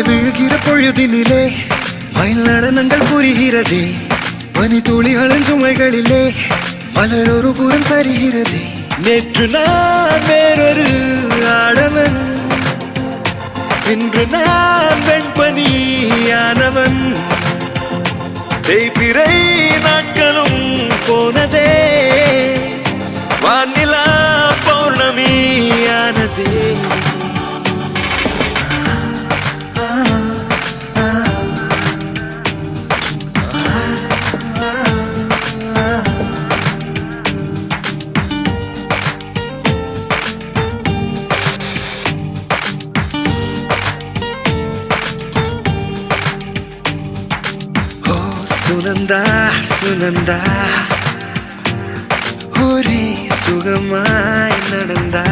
விழுகிற பொழுதினிலே மயில் நடனங்கள் புரிகிறதே. பனி துளிகளின் சுமைகளிலே மலர் ஒரு புறம் சரிகிறதே. நேற்று நான் வேறொரு ஆடவன், இன்று நான் வெண்பனியானவன். தேய்பிறை நாட்களும் போனதே, வானிலா பௌர்ணமியானதே. சுனந்தா சுனந்தா ஒரே சுகமாய் நடந்தா.